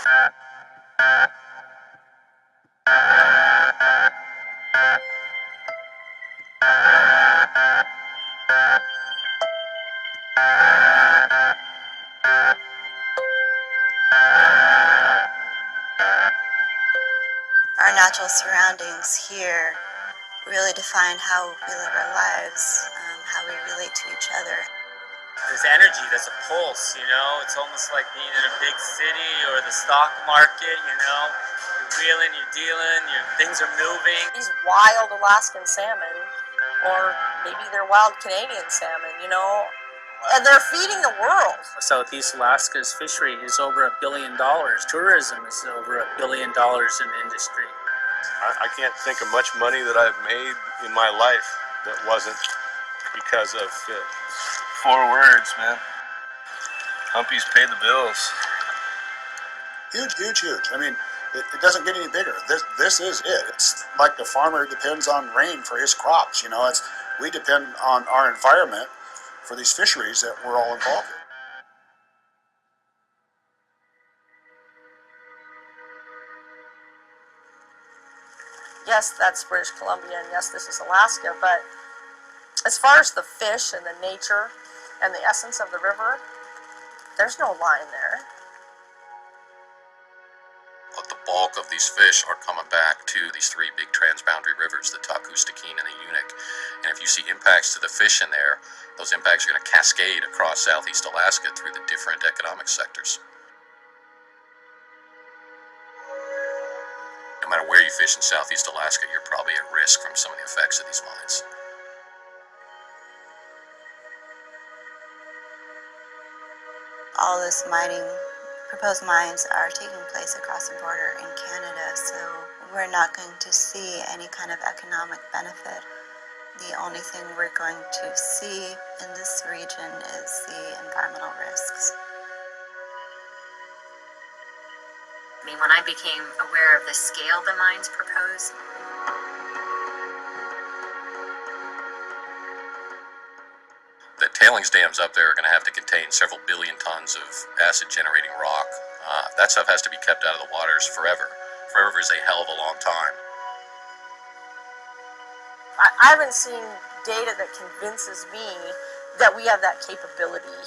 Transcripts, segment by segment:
Our natural surroundings here really define how we live our lives, how we relate to each other. There's energy, there's a pulse, you know? It's almost like being in a big city or the stock market, you know? You're wheeling, you're dealing, things are moving. These wild Alaskan salmon, or maybe they're wild Canadian salmon, you know? And they're feeding the world. Southeast Alaska's fishery is over $1 billion. Tourism is over $1 billion in industry. I can't think of much money that I've made in my life that wasn't because of it. 4 words, man. Humpies pay the bills. Huge, huge, huge. I mean, it doesn't get any bigger. This is it. It's like the farmer depends on rain for his crops. You know, we depend on our environment for these fisheries that we're all involved in. Yes, that's British Columbia, and yes, this is Alaska, but as far as the fish and the nature and the essence of the river, there's no line there. But the bulk of these fish are coming back to these 3 big transboundary rivers, the Takus, the Keene, and the Unik. And if you see impacts to the fish in there, those impacts are going to cascade across Southeast Alaska through the different economic sectors. No matter where you fish in Southeast Alaska, you're probably at risk from some of the effects of these mines. All this proposed mines are taking place across the border in Canada, so we're not going to see any kind of economic benefit. The only thing we're going to see in this region is the environmental risks. I mean, when I became aware of the scale the mines proposed, the tailings dams up there are going to have to contain several billion tons of acid-generating rock. That stuff has to be kept out of the waters forever. Forever is a hell of a long time. I haven't seen data that convinces me that we have that capability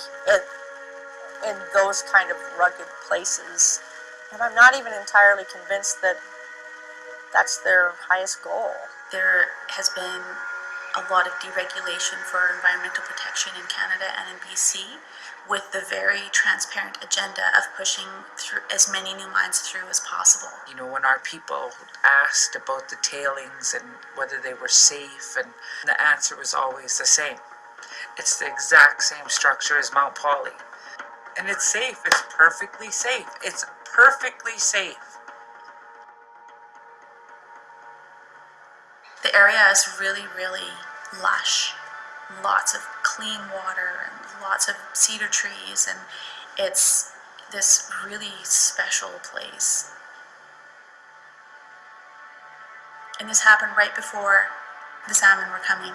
in those kind of rugged places. And I'm not even entirely convinced that that's their highest goal. There has been a lot of deregulation for environmental protection in Canada and in BC, with the very transparent agenda of pushing through as many new mines through as possible. You know, when our people asked about the tailings and whether they were safe, and the answer was always the same. It's the exact same structure as Mount Poly. And it's safe. It's perfectly safe. It's perfectly safe. The area is really, really lush. Lots of clean water and lots of cedar trees, and it's this really special place. And this happened right before the salmon were coming.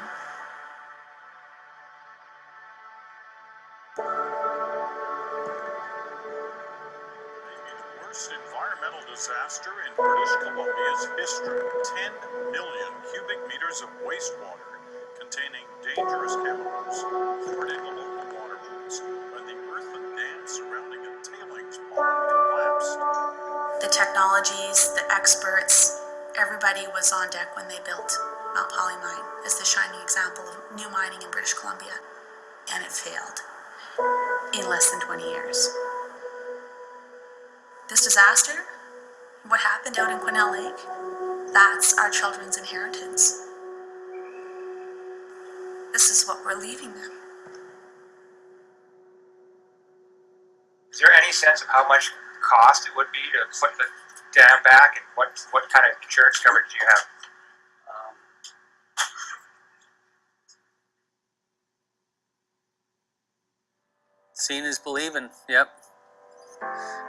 Environmental disaster in British Columbia's history. 10 million cubic meters of wastewater containing dangerous chemicals poured into local waterways when the earthen dam surrounding a tailings pond collapsed. The technologies, the experts, everybody was on deck when they built Mount Poly Mine as the shining example of new mining in British Columbia. And it failed in less than 20 years. This disaster, what happened out in Quesnel Lake, that's our children's inheritance. This is what we're leaving them. Is there any sense of how much cost it would be to put the dam back, and what kind of insurance coverage do you have? Seeing is believing, yep.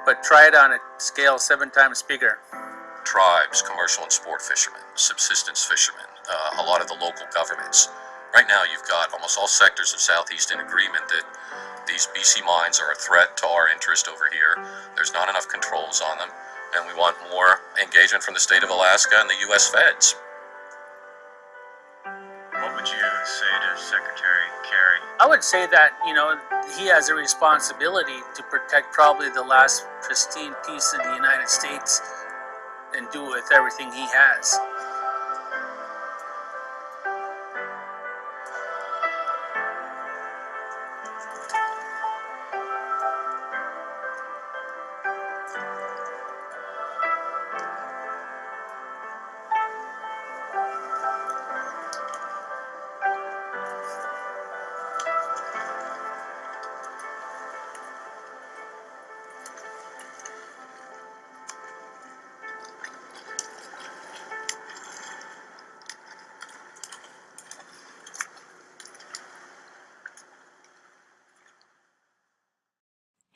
But try it on a scale 7 times bigger. Tribes, commercial and sport fishermen, subsistence fishermen, a lot of the local governments. Right now you've got almost all sectors of Southeast in agreement that These BC mines are a threat to our interest over here. There's not enough controls on them, and we want more engagement from the state of Alaska and the U.S. feds. What would you say to Secretary Kerry? I would say that, he has a responsibility to protect probably the last pristine piece of the United States and do with everything he has.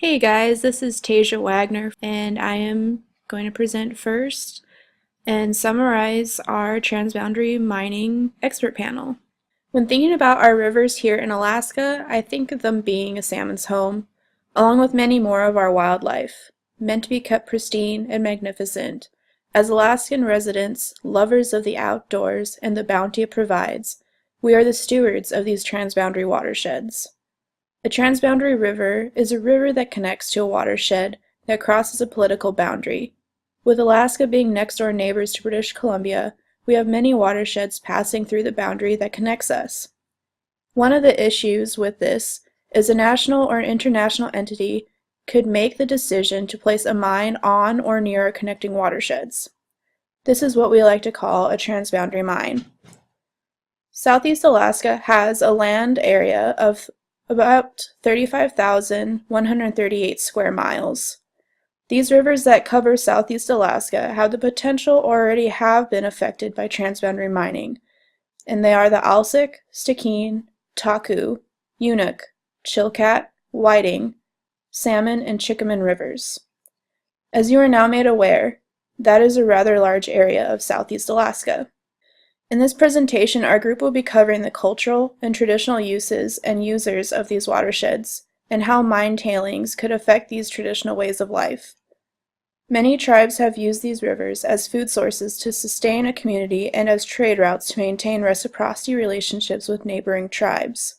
Hey guys, this is Tasia Wagner, and I am going to present first and summarize our Transboundary Mining Expert Panel. When thinking about our rivers here in Alaska, I think of them being a salmon's home, along with many more of our wildlife, meant to be kept pristine and magnificent. As Alaskan residents, lovers of the outdoors and the bounty it provides, we are the stewards of these transboundary watersheds. A transboundary river is a river that connects to a watershed that crosses a political boundary. With Alaska being next-door neighbors to British Columbia, we have many watersheds passing through the boundary that connects us. One of the issues with this is a national or international entity could make the decision to place a mine on or near connecting watersheds. This is what we like to call a transboundary mine. Southeast Alaska has a land area of about 35,138 square miles. These rivers that cover Southeast Alaska have the potential or already have been affected by transboundary mining, and they are the Alsek, Stikine, Taku, Unuk, Chilkat, Whiting, Salmon, and Chickaman rivers. As you are now made aware, that is a rather large area of Southeast Alaska. In this presentation, our group will be covering the cultural and traditional uses and users of these watersheds, and how mine tailings could affect these traditional ways of life. Many tribes have used these rivers as food sources to sustain a community and as trade routes to maintain reciprocity relationships with neighboring tribes.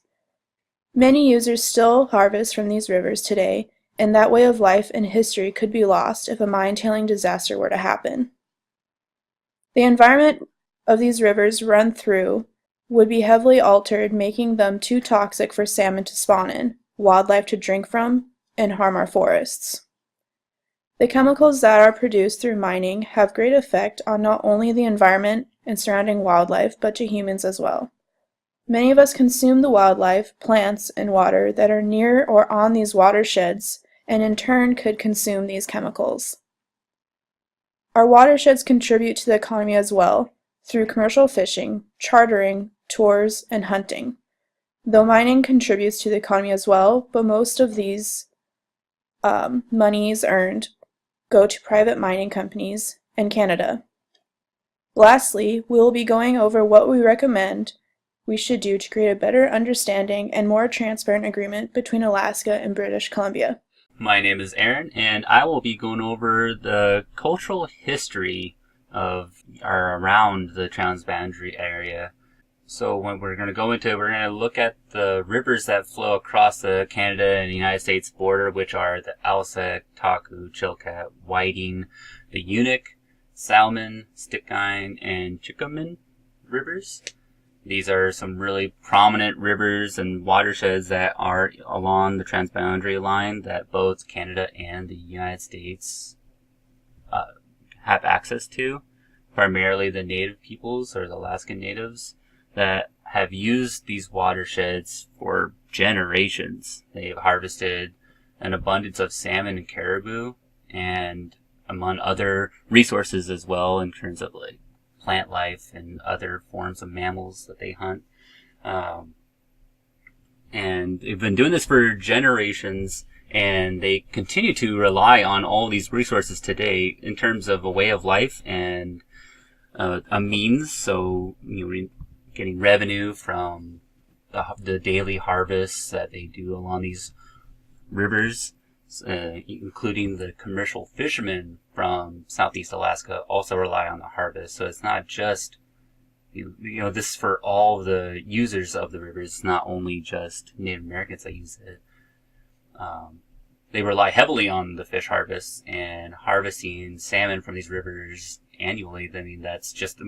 Many users still harvest from these rivers today, and that way of life and history could be lost if a mine tailing disaster were to happen. The environment of these rivers run through would be heavily altered, making them too toxic for salmon to spawn in, wildlife to drink from, and harm our forests. The chemicals that are produced through mining have great effect on not only the environment and surrounding wildlife, but to humans as well. Many of us consume the wildlife, plants, and water that are near or on these watersheds, and in turn could consume these chemicals. Our watersheds contribute to the economy as well, through commercial fishing, chartering, tours, and hunting. Though mining contributes to the economy as well, but most of these monies earned go to private mining companies and Canada. Lastly, we will be going over what we recommend we should do to create a better understanding and more transparent agreement between Alaska and British Columbia. My name is Aaron, and I will be going over the cultural history of or around the Transboundary area. So when we're going to go into, we're going to look at the rivers that flow across the Canada and the United States border, which are the Alsek, Taku, Chilkat, Whiting, the Unuk, Salmon, Stikine, and Chickaman rivers. These are some really prominent rivers and watersheds that are along the Transboundary line that both Canada and the United States have access to. Primarily the native peoples, or the Alaskan natives, that have used these watersheds for generations. They've harvested an abundance of salmon and caribou, and among other resources as well, in terms of like plant life and other forms of mammals that they hunt. And they've been doing this for generations, and they continue to rely on all these resources today in terms of a way of life and a means. So, getting revenue from the daily harvests that they do along these rivers, including the commercial fishermen from Southeast Alaska, also rely on the harvest. So it's not just, this is for all the users of the rivers. It's not only just Native Americans that use it. They rely heavily on the fish harvest and harvesting salmon from these rivers annually. I mean, that's just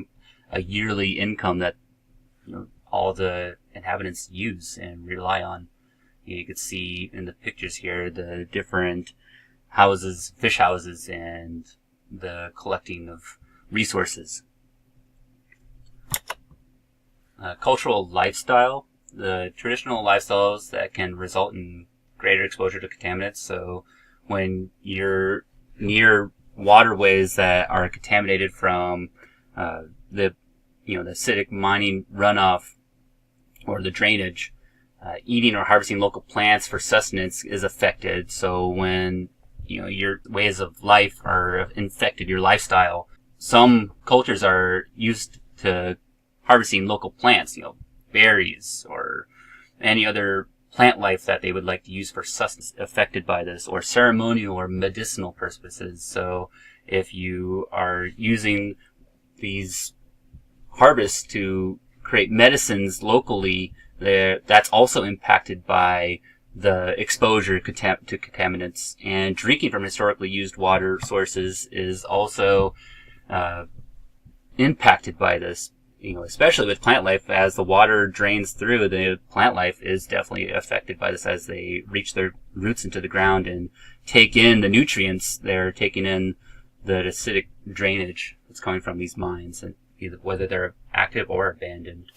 a yearly income that all the inhabitants use and rely on. You could see in the pictures here the different houses, fish houses, and the collecting of resources. Cultural lifestyle. The traditional lifestyles that can result in greater exposure to contaminants. So when you're near waterways that are contaminated from the acidic mining runoff or the drainage, eating or harvesting local plants for sustenance is affected. So when your ways of life are infected, your lifestyle, some cultures are used to harvesting local plants, berries or any other plant life that they would like to use for sustenance affected by this, or ceremonial or medicinal purposes. So if you are using these harvests to create medicines locally, that's also impacted by the exposure to contaminants. And drinking from historically used water sources is also impacted by this, especially with plant life. As the water drains through, the plant life is definitely affected by this as they reach their roots into the ground and take in the nutrients. They're taking in the acidic drainage that's coming from these mines, and whether they're active or abandoned.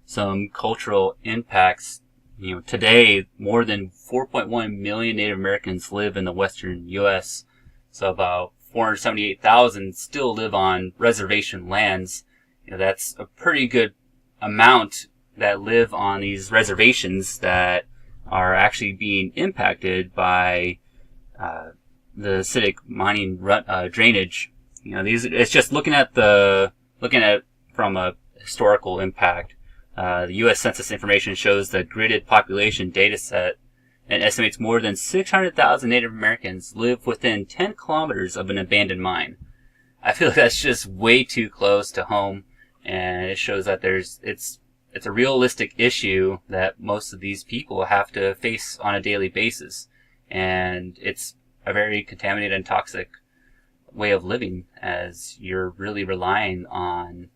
Some cultural impacts. Today, more than 4.1 million Native Americans live in the western U.S., so about 478,000 still live on reservation lands. That's a pretty good amount that live on these reservations that are actually being impacted by the acidic mining drainage. It's just looking at from a historical impact. The U.S. Census information shows the gridded population data set and estimates more than 600,000 Native Americans live within 10 kilometers of an abandoned mine. I feel like that's just way too close to home, and it shows that it's a realistic issue that most of these people have to face on a daily basis, and it's a very contaminated and toxic way of living, as you're really relying on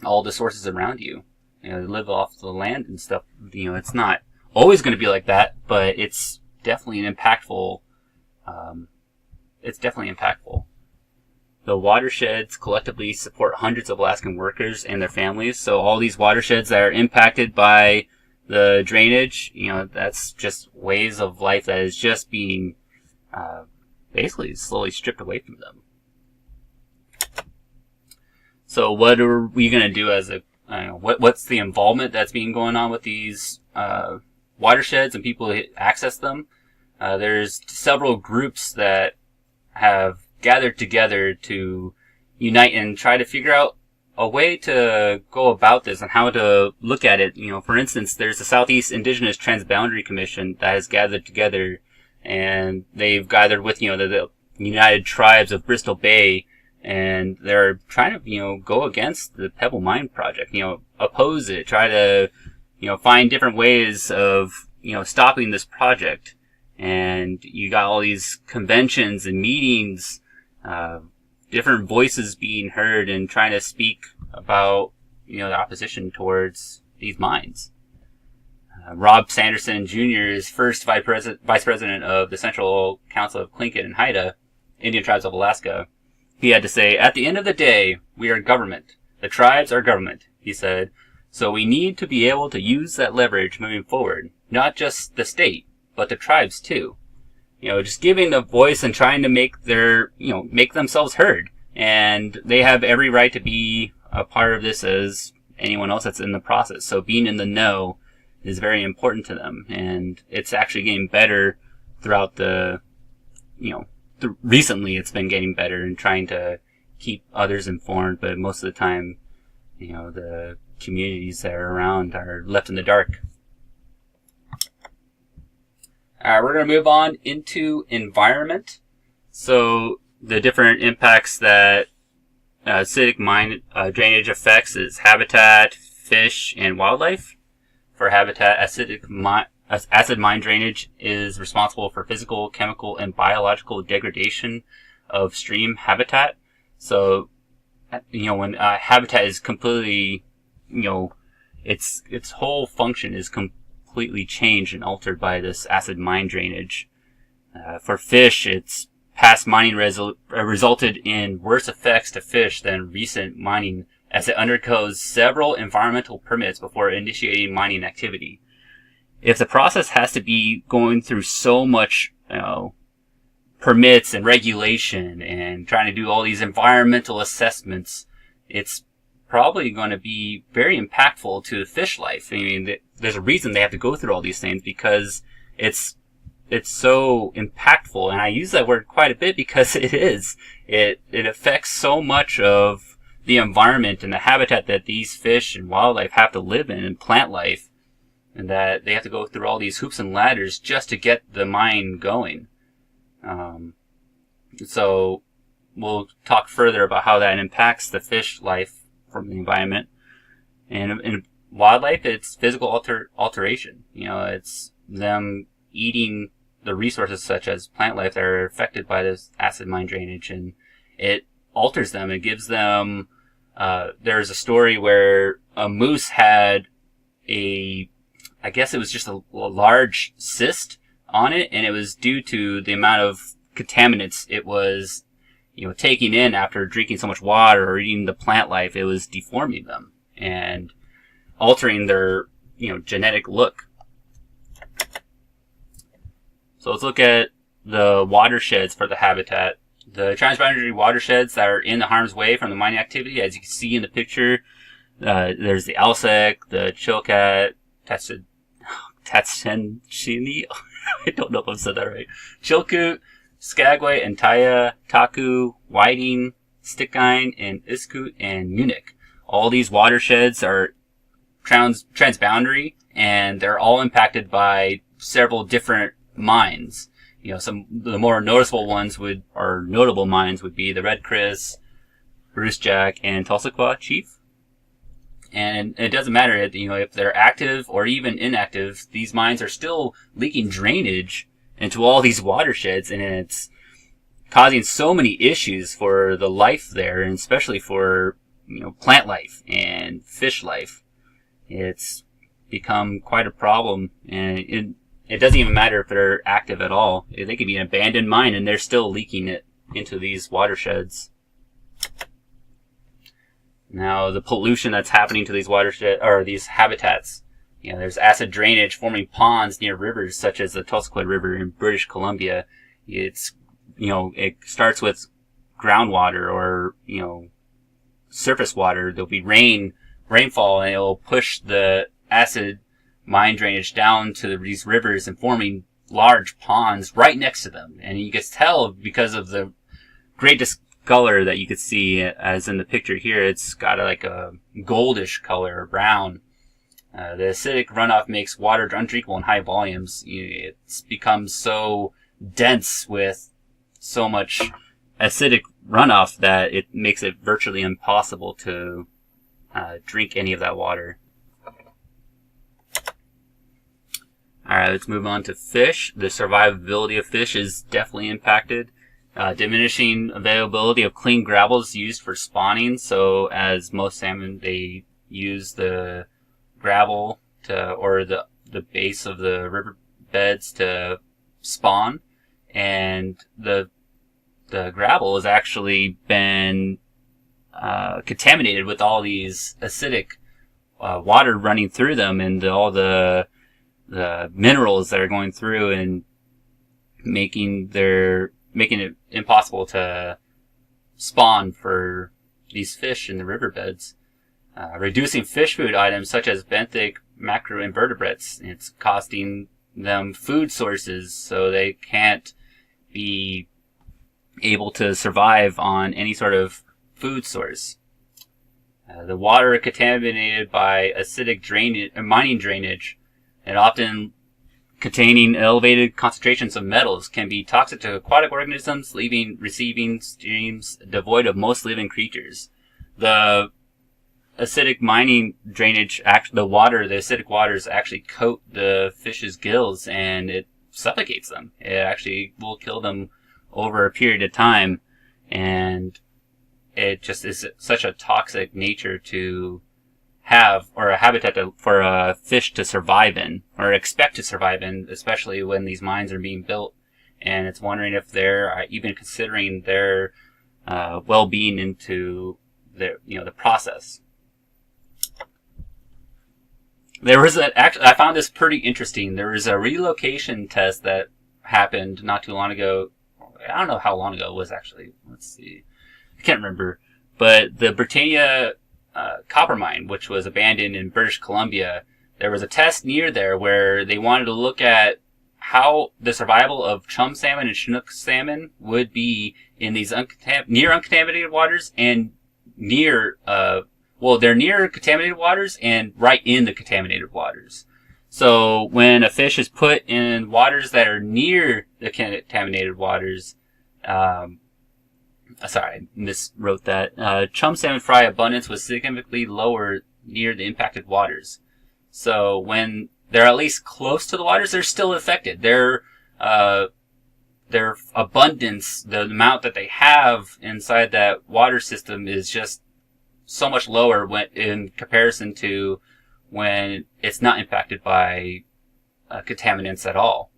all the sources around you. Live off the land and stuff. It's not always going to be like that, but it's definitely an impactful. The watersheds collectively support hundreds of Alaskan workers and their families. So all these watersheds that are impacted by the drainage, that's just ways of life that is just being basically slowly stripped away from them. So what are we going to do as what's the involvement that's being going on with these watersheds and people who access them? There's several groups that have gathered together to unite and try to figure out a way to go about this and how to look at it. For instance, there's the Southeast Indigenous Transboundary Commission that has gathered together, and they've gathered with the United Tribes of Bristol Bay, and they're trying to go against the Pebble Mine project, oppose it, try to find different ways of stopping this project. And you got all these conventions and meetings, different voices being heard and trying to speak about the opposition towards these mines. Rob Sanderson Jr. is first vice president of the Central Council of Tlingit and Haida Indian Tribes of Alaska. He had to say, "At the end of the day, we are government. The tribes are government," he said. "So we need to be able to use that leverage moving forward. Not just the state, but the tribes too. Just giving a voice and trying to make make themselves heard. And they have every right to be a part of this as anyone else that's in the process. So being in the know is very important to them. And it's actually getting better throughout recently it's been getting better and trying to keep others informed, but most of the time, the communities that are around are left in the dark." Alright, we're going to move on into environment. So the different impacts that acidic mine drainage affects is habitat, fish, and wildlife. For habitat, acid mine drainage is responsible for physical, chemical, and biological degradation of stream habitat. So, when habitat is completely, its whole function is completely changed and altered by this acid mine drainage. For fish, its past mining resulted in worse effects to fish than recent mining, as it undergoes several environmental permits before initiating mining activity. If the process has to be going through so much, permits and regulation and trying to do all these environmental assessments, it's probably going to be very impactful to fish life. I mean, there's a reason they have to go through all these things, because it's so impactful, and I use that word quite a bit because it is. It affects so much of the environment and the habitat that these fish and wildlife have to live in, and plant life, and that they have to go through all these hoops and ladders just to get the mine going. So we'll talk further about how that impacts the fish life from the environment. And in wildlife, it's physical alteration. It's them eating the resources such as plant life that are affected by this acid mine drainage, and it alters them. It gives them, there's a story where a moose had I guess it was just a large cyst on it, and it was due to the amount of contaminants it was, taking in after drinking so much water or eating the plant life. It was deforming them and altering their, genetic look. So let's look at the watersheds for the habitat. The transboundary watersheds that are in the harm's way from the mining activity, as you can see in the picture, there's the Alsek, the Chilkat, Tatsenshini, I don't know if I've said that right, Chilkoot, Skagway, Antaya, Taku, Whiting, Stikine, and Iskut, and Munich. All these watersheds are transboundary, and they're all impacted by several different mines. Some the more notable mines would be the Red Chris, Bruce Jack, and Tulsaquah Chief. And it doesn't matter, if they're active or even inactive, these mines are still leaking drainage into all these watersheds, and it's causing so many issues for the life there, and especially for, plant life and fish life. It's become quite a problem, and it doesn't even matter if they're active at all. They could be an abandoned mine and they're still leaking it into these watersheds. Now, the pollution that's happening to these watersheds, or these habitats, there's acid drainage forming ponds near rivers such as the Tulsaquah River in British Columbia. It's, it starts with groundwater or, surface water. There'll be rainfall, and it'll push the acid mine drainage down to these rivers and forming large ponds right next to them. And you can tell because of the great discolor that you could see, as in the picture here. It's got like a goldish color, or brown. The acidic runoff makes water undrinkable in high volumes. It's become so dense with so much acidic runoff that it makes it virtually impossible to drink any of that water. Alright, let's move on to fish. The survivability of fish is definitely impacted. Diminishing availability of clean gravel is used for spawning. So as most salmon, they use the gravel or the base of the river beds to spawn. And the gravel has actually been contaminated with all these acidic water running through them, and all the minerals that are going through and making it impossible to spawn for these fish in the riverbeds. Reducing fish food items such as benthic macroinvertebrates. It's costing them food sources, so they can't be able to survive on any sort of food source. The water contaminated by acidic mining drainage, it often containing elevated concentrations of metals can be toxic to aquatic organisms, receiving streams devoid of most living creatures. The acidic mining drainage, the acidic waters actually coat the fish's gills and it suffocates them. It actually will kill them over a period of time, and it just is such a toxic nature to have, or a habitat for a fish to survive in, or expect to survive in, especially when these mines are being built. And it's wondering if they're even considering their well-being into the process. I found this pretty interesting. There was a relocation test that happened not too long ago. I don't know how long ago it was actually. Let's see. I can't remember. But the Britannia copper mine, which was abandoned in British Columbia, there was a test near there where they wanted to look at how the survival of chum salmon and Chinook salmon would be in these near uncontaminated waters and near they're near contaminated waters and right in the contaminated waters. So when a fish is put in waters that are near the contaminated waters, sorry, I miswrote that. Chum salmon fry abundance was significantly lower near the impacted waters. So when they're at least close to the waters, they're still affected. Their abundance, the amount that they have inside that water system, is just so much lower in comparison to when it's not impacted by contaminants at all.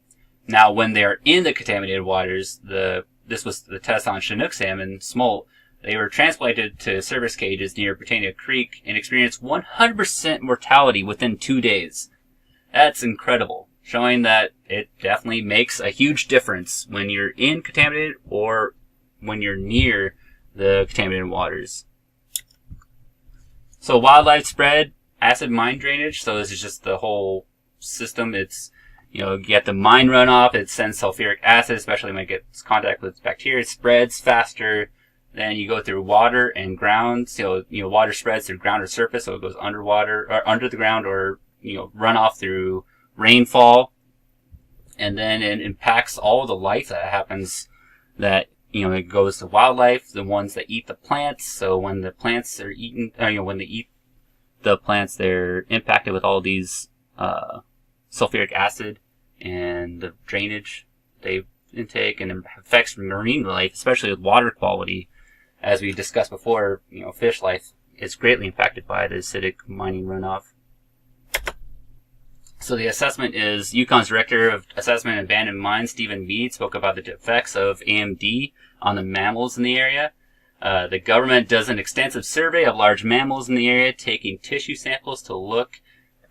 Now, when they are in the contaminated waters, this was the test on Chinook salmon smolt. They were transplanted to service cages near Britannia Creek and experienced 100% mortality within 2 days. That's incredible, showing that it definitely makes a huge difference when you're in contaminated or when you're near the contaminated waters. So wildlife spread, acid mine drainage. So this is just the whole system. It's, you get the mine runoff, it sends sulfuric acid, especially when it gets contact with bacteria. It spreads faster. Then you go through water and ground. So, water spreads through ground or surface, so it goes underwater or under the ground, or, runoff through rainfall. And then it impacts all the life that happens that, it goes to wildlife, the ones that eat the plants. So when the plants are eaten, when they eat the plants, they're impacted with all these, sulfuric acid and the drainage they intake, and it affects marine life, especially with water quality. As we discussed before, fish life is greatly impacted by the acidic mining runoff. So the assessment is, Yukon's Director of Assessment and Abandoned Mines, Stephen Mead, spoke about the effects of AMD on the mammals in the area. The government does an extensive survey of large mammals in the area, taking tissue samples to look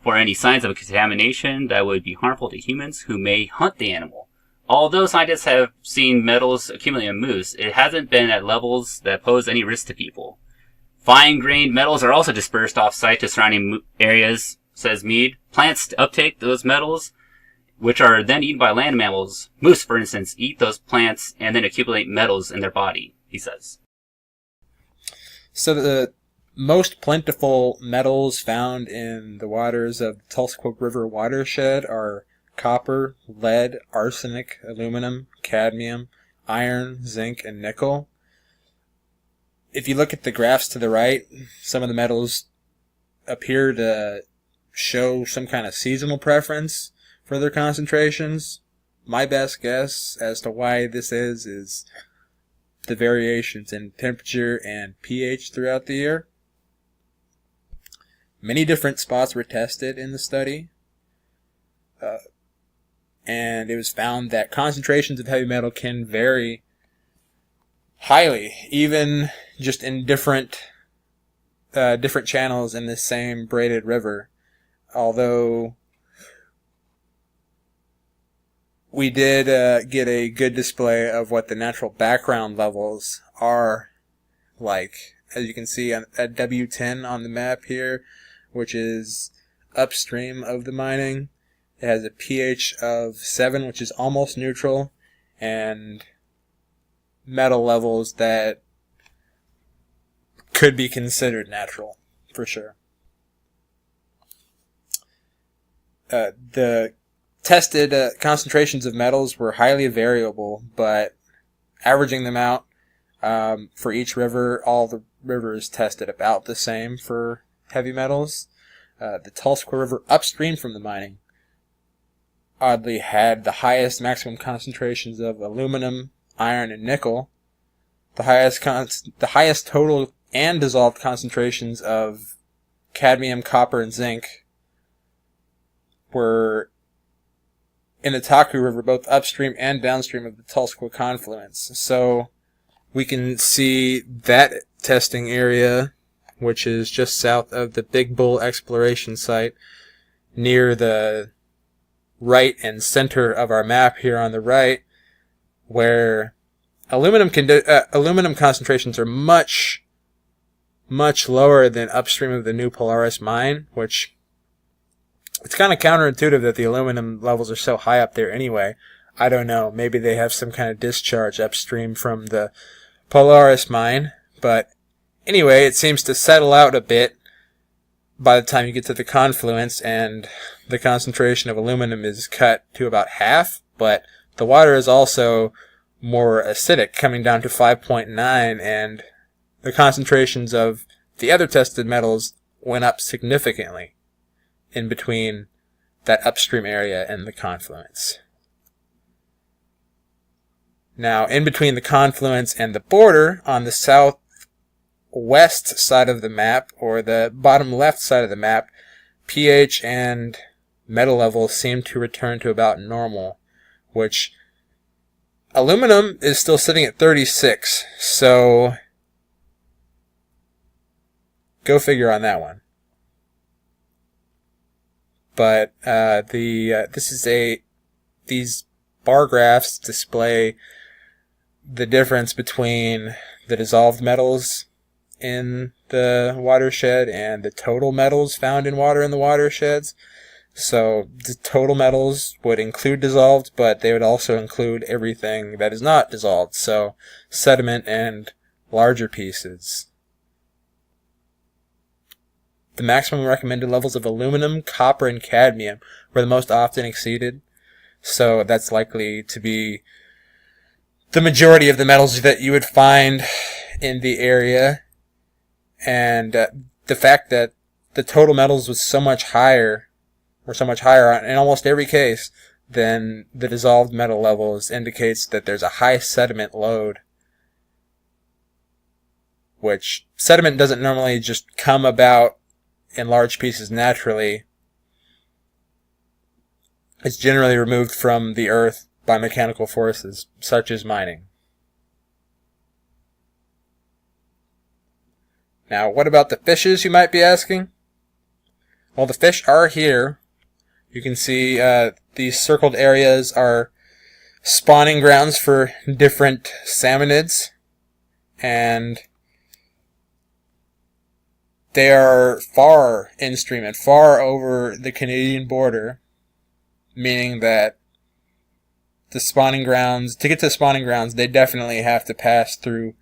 for any signs of contamination that would be harmful to humans who may hunt the animal. Although scientists have seen metals accumulate in moose, it hasn't been at levels that pose any risk to people. Fine-grained metals are also dispersed off-site to surrounding areas, says Mead. Plants uptake those metals, which are then eaten by land mammals. Moose, for instance, eat those plants and then accumulate metals in their body, he says. So the most plentiful metals found in the waters of the Tulsa River watershed are copper, lead, arsenic, aluminum, cadmium, iron, zinc, and nickel. If you look at the graphs to the right, some of the metals appear to show some kind of seasonal preference for their concentrations. My best guess as to why this is the variations in temperature and pH throughout the year. Many different spots were tested in the study. And it was found that concentrations of heavy metal can vary highly, even just in different channels in the same braided river. Although we did get a good display of what the natural background levels are like. As you can see at W10 on the map here, which is upstream of the mining. It has a pH of 7, which is almost neutral, and metal levels that could be considered natural, for sure. The tested concentrations of metals were highly variable, but averaging them out for each river, all the rivers tested about the same for heavy metals. The Tulsa River upstream from the mining oddly had the highest maximum concentrations of aluminum, iron, and nickel. The highest total and dissolved concentrations of cadmium, copper, and zinc were in the Taku River, both upstream and downstream of the Tulsa confluence. So we can see that testing area, which is just south of the Big Bull exploration site, near the right and center of our map here on the right, where aluminum concentrations are much lower than upstream of the New Polaris mine, which it's kind of counterintuitive that the aluminum levels are so high up there anyway. I don't know, maybe they have some kind of discharge upstream from the Polaris mine, but anyway, it seems to settle out a bit by the time you get to the confluence, and the concentration of aluminum is cut to about half, but the water is also more acidic, coming down to 5.9, and the concentrations of the other tested metals went up significantly in between that upstream area and the confluence. Now, in between the confluence and the border, on the southwest side of the map, or the bottom left side of the map, pH and metal levels seem to return to about normal, which aluminum is still sitting at 36, so go figure on that one. But these bar graphs display the difference between the dissolved metals in the watershed and the total metals found in water in the watersheds. So the total metals would include dissolved, but they would also include everything that is not dissolved, so sediment and larger pieces. The maximum recommended levels of aluminum, copper, and cadmium were the most often exceeded, so that's likely to be the majority of the metals that you would find in the area. And the fact that the total metals was so much higher in almost every case than the dissolved metal levels indicates that there's a high sediment load, which sediment doesn't normally just come about in large pieces naturally. It's generally removed from the earth by mechanical forces, such as mining. Now, what about the fishes, you might be asking? Well, the fish are here. You can see these circled areas are spawning grounds for different salmonids, and they are far instream and far over the Canadian border, meaning that the spawning grounds, to get to the spawning grounds, they definitely have to pass through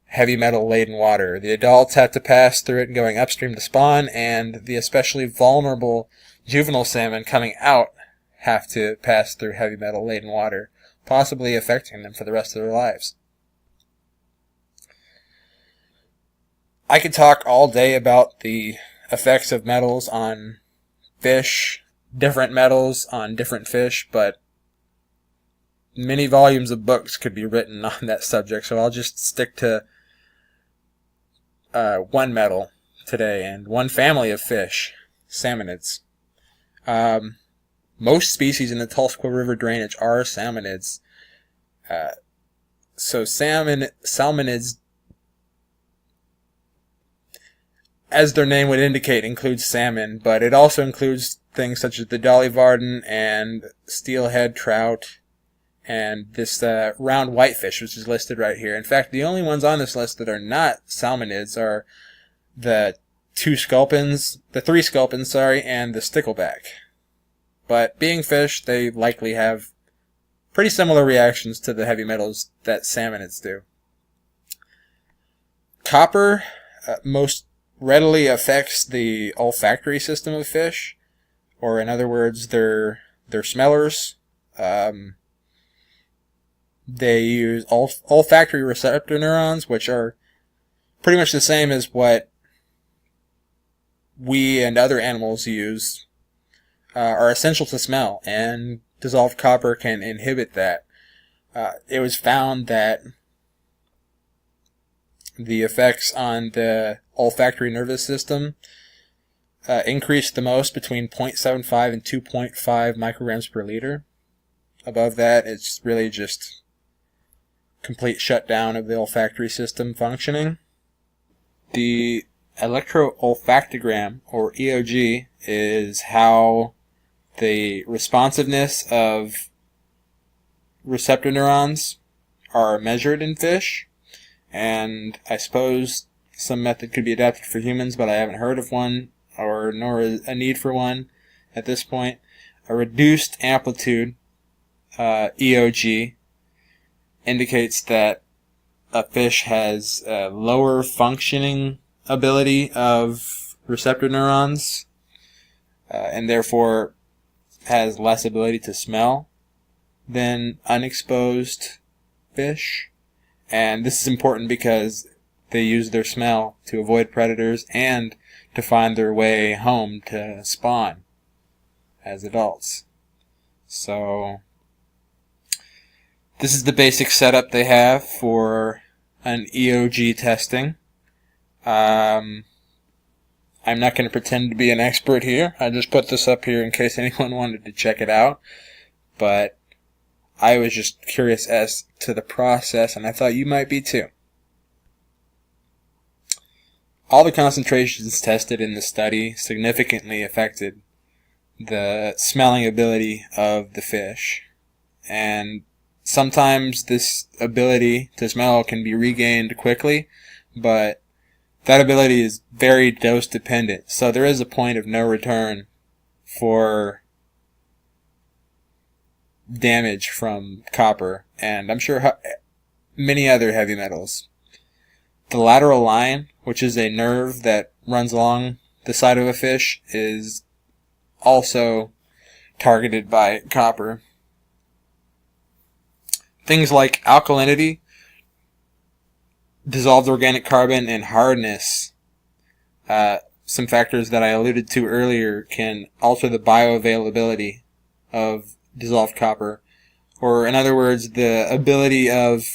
heavy metal laden water. The adults have to pass through it going upstream to spawn, and the especially vulnerable juvenile salmon coming out have to pass through heavy metal laden water, possibly affecting them for the rest of their lives. I could talk all day about the effects of metals on fish, different metals on different fish, but many volumes of books could be written on that subject, so I'll just stick to one metal today and one family of fish, salmonids. Most species in the Tulsa River drainage are salmonids. So salmonids, as their name would indicate, includes salmon, but it also includes things such as the dolly varden and steelhead trout and this round whitefish, which is listed right here. In fact, the only ones on this list that are not salmonids are the three sculpins, and the stickleback. But being fish, they likely have pretty similar reactions to the heavy metals that salmonids do. Copper most readily affects the olfactory system of fish, or in other words, their they're smellers. They use olfactory receptor neurons, which are pretty much the same as what we and other animals use, are essential to smell, and dissolved copper can inhibit that. It was found that the effects on the olfactory nervous system increased the most between 0.75 and 2.5 micrograms per liter. Above that, it's really just complete shutdown of the olfactory system functioning. The electro-olfactogram, or EOG, is how the responsiveness of receptor neurons are measured in fish, and I suppose some method could be adapted for humans, but I haven't heard of one, nor a need for one at this point. A reduced amplitude EOG indicates that a fish has a lower functioning ability of receptor neurons, and therefore has less ability to smell than unexposed fish. And this is important because they use their smell to avoid predators and to find their way home to spawn as adults. So this is the basic setup they have for an EOG testing. I'm not going to pretend to be an expert here. I just put this up here in case anyone wanted to check it out. But I was just curious as to the process, and I thought you might be too. All the concentrations tested in the study significantly affected the smelling ability of the fish. And sometimes this ability to smell can be regained quickly, but that ability is very dose dependent. So there is a point of no return for damage from copper, and I'm sure many other heavy metals. The lateral line, which is a nerve that runs along the side of a fish, is also targeted by copper. Things like alkalinity, dissolved organic carbon, and hardness, some factors that I alluded to earlier, can alter the bioavailability of dissolved copper, or in other words, the ability of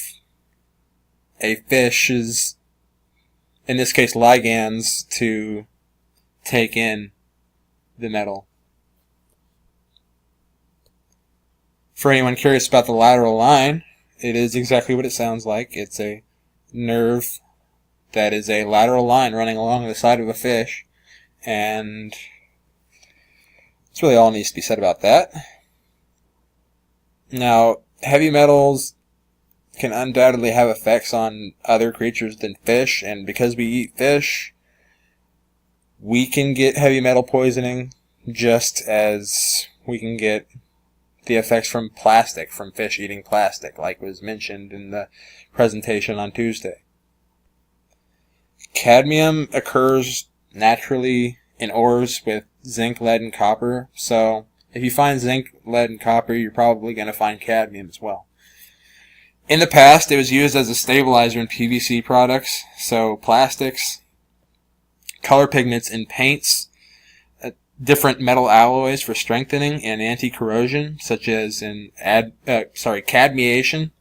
a fish's, in this case ligands, to take in the metal. For anyone curious about the lateral line, it is exactly what it sounds like. It's a nerve that is a lateral line running along the side of a fish, and that's really all needs to be said about that. Now, heavy metals can undoubtedly have effects on other creatures than fish, and because we eat fish, we can get heavy metal poisoning just as we can get the effects from plastic, from fish eating plastic, like was mentioned in the presentation on Tuesday. Cadmium occurs naturally in ores with zinc, lead, and copper, so if you find zinc, lead, and copper, you're probably going to find cadmium as well. In the past, it was used as a stabilizer in PVC products, so plastics, color pigments in paints, different metal alloys for strengthening and anti-corrosion, such as in cadmiation.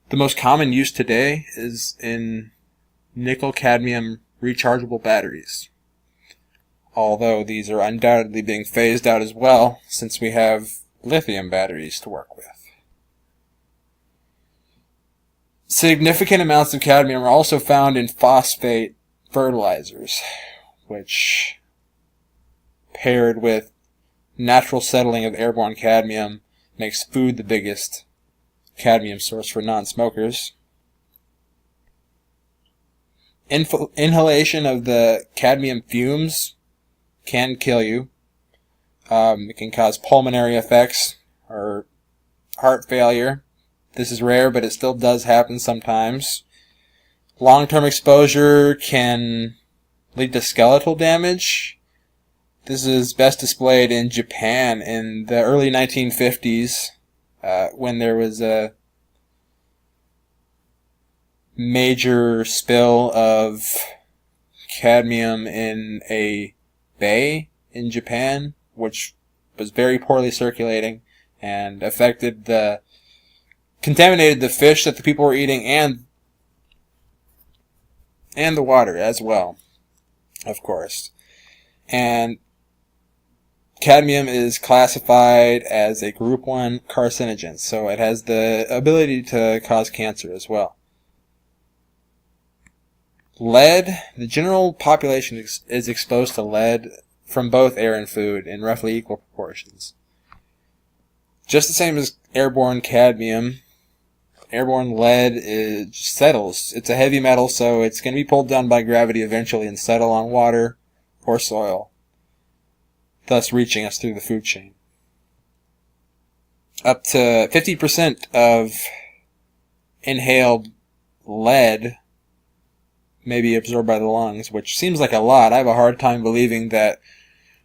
The most common use today is in nickel-cadmium rechargeable batteries, although these are undoubtedly being phased out as well, since we have lithium batteries to work with. Significant amounts of cadmium are also found in phosphate fertilizers, which, paired with natural settling of airborne cadmium, makes food the biggest cadmium source for non-smokers. Inhalation of the cadmium fumes can kill you. It can cause pulmonary effects or heart failure. This is rare, but it still does happen sometimes. Long-term exposure can lead to skeletal damage This is best displayed in Japan in the early 1950s, when there was a major spill of cadmium in a bay in Japan, which was very poorly circulating and contaminated the fish that the people were eating and the water as well, of course. And cadmium is classified as a group 1 carcinogen, so it has the ability to cause cancer as well. Lead, the general population is exposed to lead from both air and food in roughly equal proportions. Just the same as airborne cadmium, airborne lead settles. It's a heavy metal, so it's going to be pulled down by gravity eventually and settle on water or soil, thus reaching us through the food chain. Up to 50% of inhaled lead may be absorbed by the lungs, which seems like a lot. I have a hard time believing that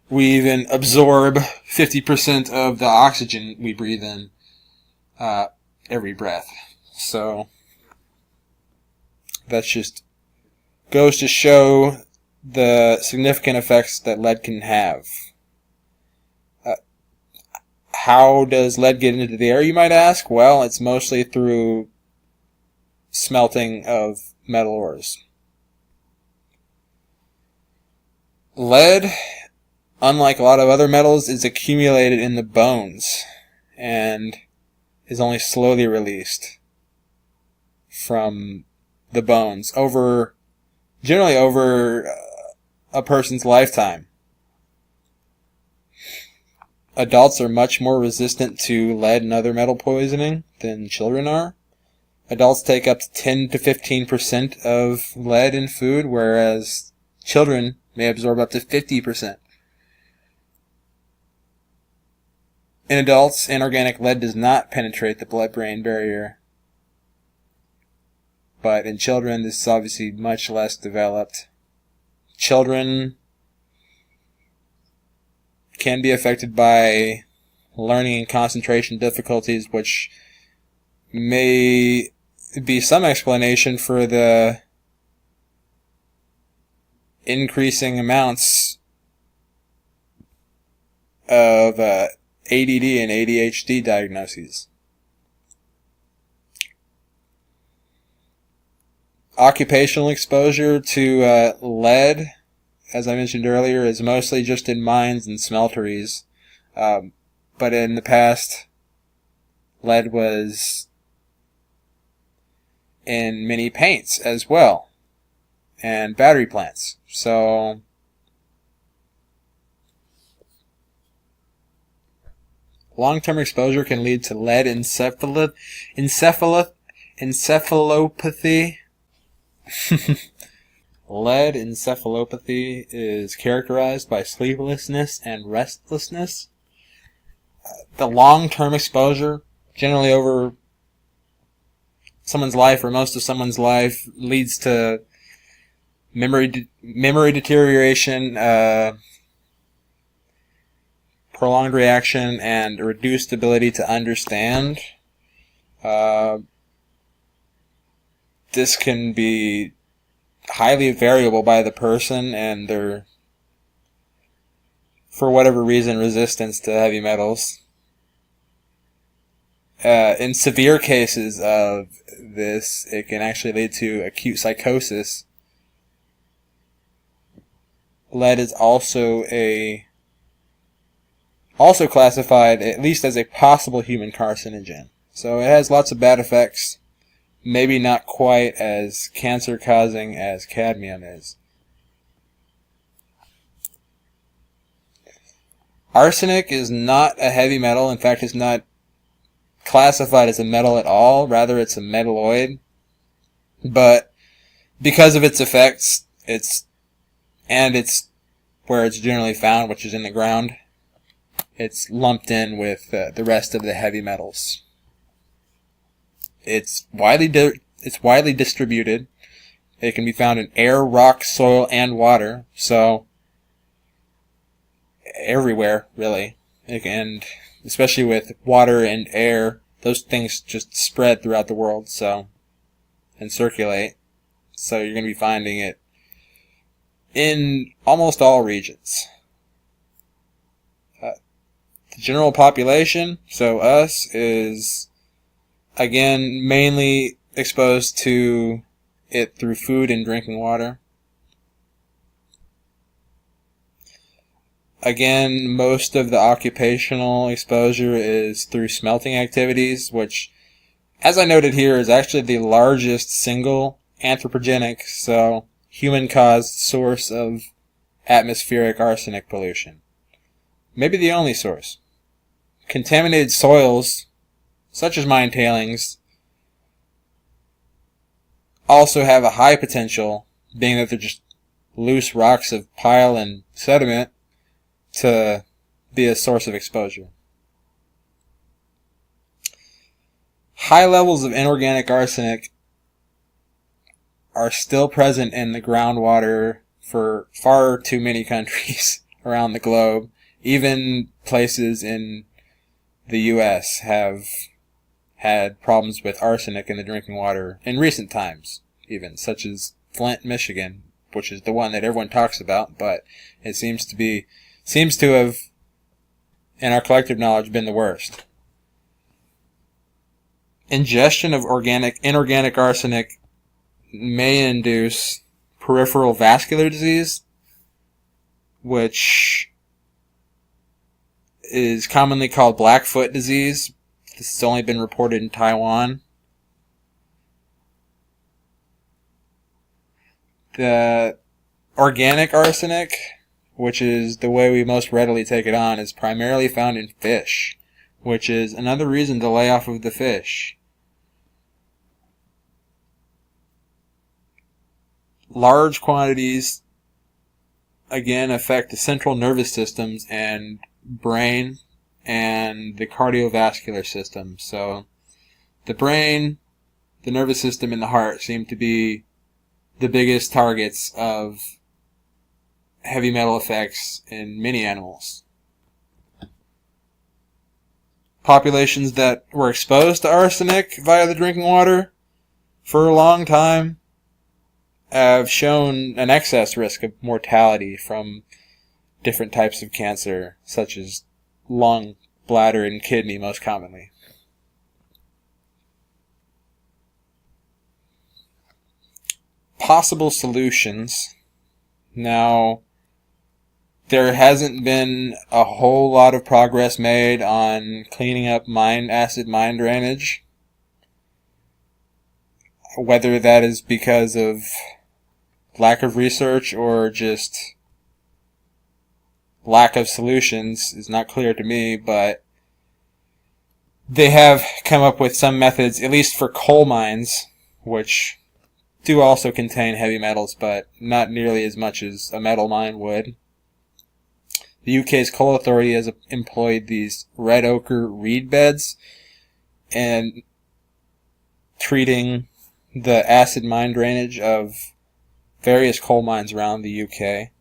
we even absorb 50% of the oxygen we breathe in every breath. So that just goes to show the significant effects that lead can have. How does lead get into the air, you might ask? Well, it's mostly through smelting of metal ores. Lead, unlike a lot of other metals, is accumulated in the bones and is only slowly released from the bones generally over a person's lifetime. Adults are much more resistant to lead and other metal poisoning than children are. Adults take up to 10 to 15% of lead in food, whereas children may absorb up to 50%. In adults, inorganic lead does not penetrate the blood-brain barrier. But in children, this is obviously much less developed. Children can be affected by learning and concentration difficulties, which may be some explanation for the increasing amounts of ADD and ADHD diagnoses. Occupational exposure to lead, as I mentioned earlier, is mostly just in mines and smelteries. But in the past, lead was in many paints as well, and battery plants. So long-term exposure can lead to lead encephalopathy. Lead encephalopathy is characterized by sleeplessness and restlessness. The long-term exposure, generally over someone's life or most of someone's life, leads to memory deterioration, prolonged reaction, and reduced ability to understand. This can be highly variable by the person and their, for whatever reason, resistance to heavy metals. In severe cases of this, it can actually lead to acute psychosis. Lead is also classified at least as a possible human carcinogen. So it has lots of bad effects. Maybe not quite as cancer-causing as cadmium is. Arsenic is not a heavy metal. In fact, it's not classified as a metal at all. Rather, it's a metalloid. But because of its effects, it's where it's generally found, which is in the ground, it's lumped in with the rest of the heavy metals. It's widely distributed. It can be found in air, rock, soil, and water. So everywhere, really. And especially with water and air, those things just spread throughout the world, and circulate. So you're going to be finding it in almost all regions. The general population, so us, is again mainly exposed to it through food and drinking water. Again, most of the occupational exposure is through smelting activities, which, as I noted here, is actually the largest single anthropogenic, so human-caused source of atmospheric arsenic pollution. Maybe the only source. Contaminated soils, such as mine tailings, also have a high potential, being that they're just loose rocks of pile and sediment, to be a source of exposure. High levels of inorganic arsenic are still present in the groundwater for far too many countries around the globe. Even places in the U.S. have had problems with arsenic in the drinking water in recent times, even, such as Flint, Michigan, which is the one that everyone talks about, but it seems to have, in our collective knowledge, been the worst. Ingestion of inorganic arsenic may induce peripheral vascular disease, which is commonly called Blackfoot disease. This has only been reported in Taiwan. The organic arsenic, which is the way we most readily take it on, is primarily found in fish, which is another reason to lay off of the fish. Large quantities, again, affect the central nervous systems and brain and the cardiovascular system. So the brain, the nervous system, and the heart seem to be the biggest targets of heavy metal effects in many animals. Populations that were exposed to arsenic via the drinking water for a long time have shown an excess risk of mortality from different types of cancer, such as lung, bladder, and kidney most commonly. Possible solutions. Now, there hasn't been a whole lot of progress made on cleaning up acid mine drainage. Whether that is because of lack of research or just lack of solutions is not clear to me, but they have come up with some methods, at least for coal mines, which do also contain heavy metals, but not nearly as much as a metal mine would. The UK's Coal Authority has employed these red ochre reed beds and treating the acid mine drainage of various coal mines around the UK,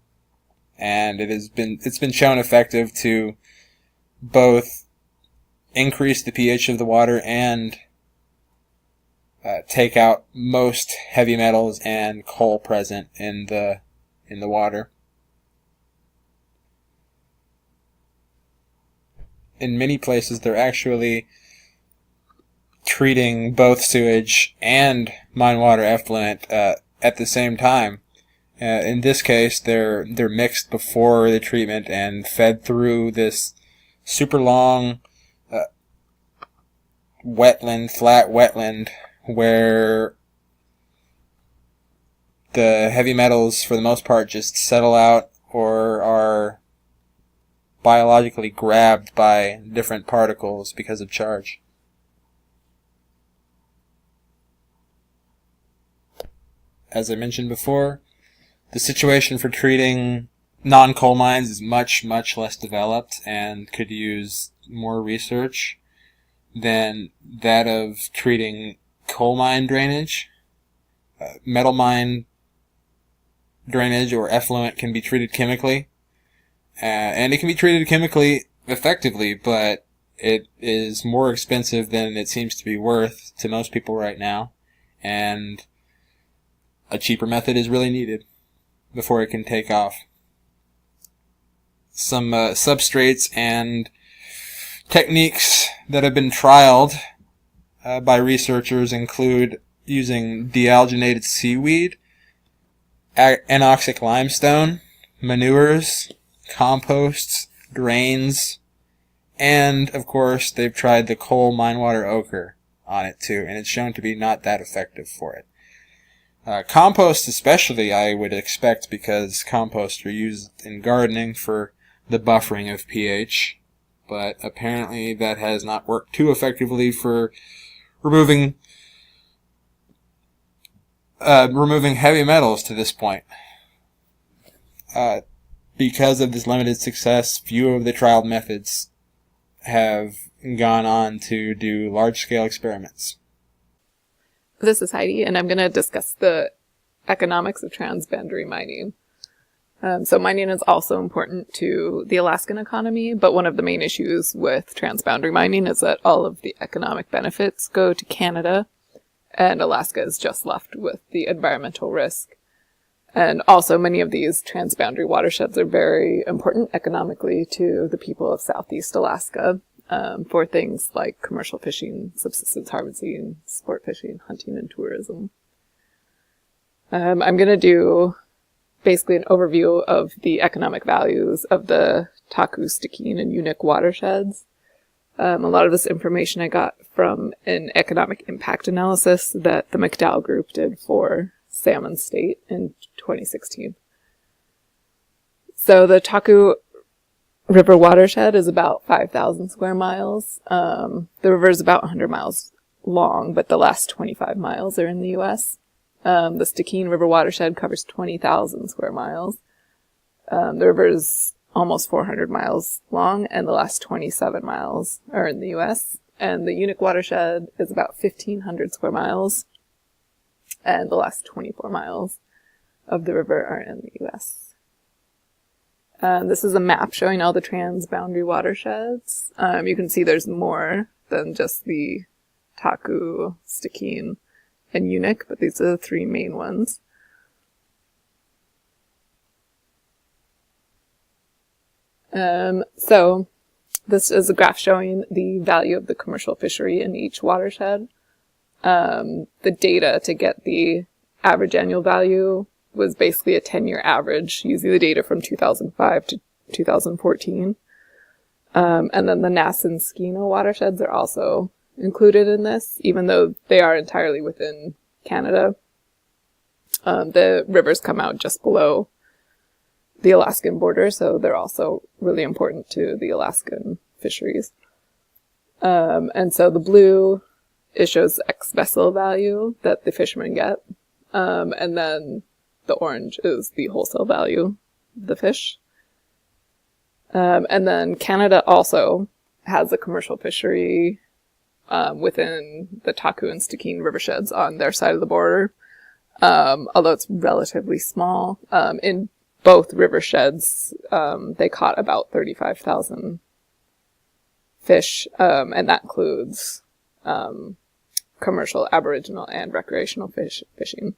and it's been shown effective to both increase the pH of the water and take out most heavy metals and coal present in the water. In many places, they're actually treating both sewage and mine water effluent at the same time. In this case, they're mixed before the treatment and fed through this super long flat wetland, where the heavy metals, for the most part, just settle out or are biologically grabbed by different particles because of charge. As I mentioned before, the situation for treating non-coal mines is much, much less developed and could use more research than that of treating coal mine drainage. Metal mine drainage or effluent can be treated chemically, and it can be treated chemically effectively, but it is more expensive than it seems to be worth to most people right now, and a cheaper method is really needed before it can take off. Some substrates and techniques that have been trialed by researchers include using dealginated seaweed, anoxic limestone, manures, composts, drains, and, of course, they've tried the coal mine water ochre on it too, and it's shown to be not that effective for it. Compost especially, I would expect, because compost are used in gardening for the buffering of pH, but apparently that has not worked too effectively for removing heavy metals to this point. Because of this limited success, few of the trialed methods have gone on to do large-scale experiments. This is Heidi, and I'm going to discuss the economics of transboundary mining. So mining is also important to the Alaskan economy, but one of the main issues with transboundary mining is that all of the economic benefits go to Canada, and Alaska is just left with the environmental risk. And also, many of these transboundary watersheds are very important economically to the people of Southeast Alaska for things like commercial fishing, subsistence harvesting, sport fishing, hunting, and tourism. I'm going to do basically an overview of the economic values of the Taku, Stikine, and Unik watersheds. A lot of this information I got from an economic impact analysis that the McDowell Group did for Salmon State in 2016. So the Taku River watershed is about 5,000 square miles. The river is about 100 miles long, but the last 25 miles are in the U.S. The Stikine River watershed covers 20,000 square miles. The river is almost 400 miles long, and the last 27 miles are in the U.S. And the Unik watershed is about 1,500 square miles, and the last 24 miles of the river are in the U.S. This is a map showing all the transboundary watersheds. You can see there's more than just the Taku, Stikine, and Unik, but these are the three main ones. So this is a graph showing the value of the commercial fishery in each watershed. The data to get the average annual value was basically a 10-year average using the data from 2005 to 2014. And then the Nass and Skeena watersheds are also included in this, even though they are entirely within Canada. The rivers come out just below the Alaskan border, so they're also really important to the Alaskan fisheries. And so the blue, it shows the ex-vessel value that the fishermen get, and then the orange is the wholesale value of the fish. And then Canada also has a commercial fishery within the Taku and Stikine riversheds on their side of the border, although it's relatively small. In both riversheds, they caught about 35,000 fish, and that includes commercial, aboriginal, and recreational fishing.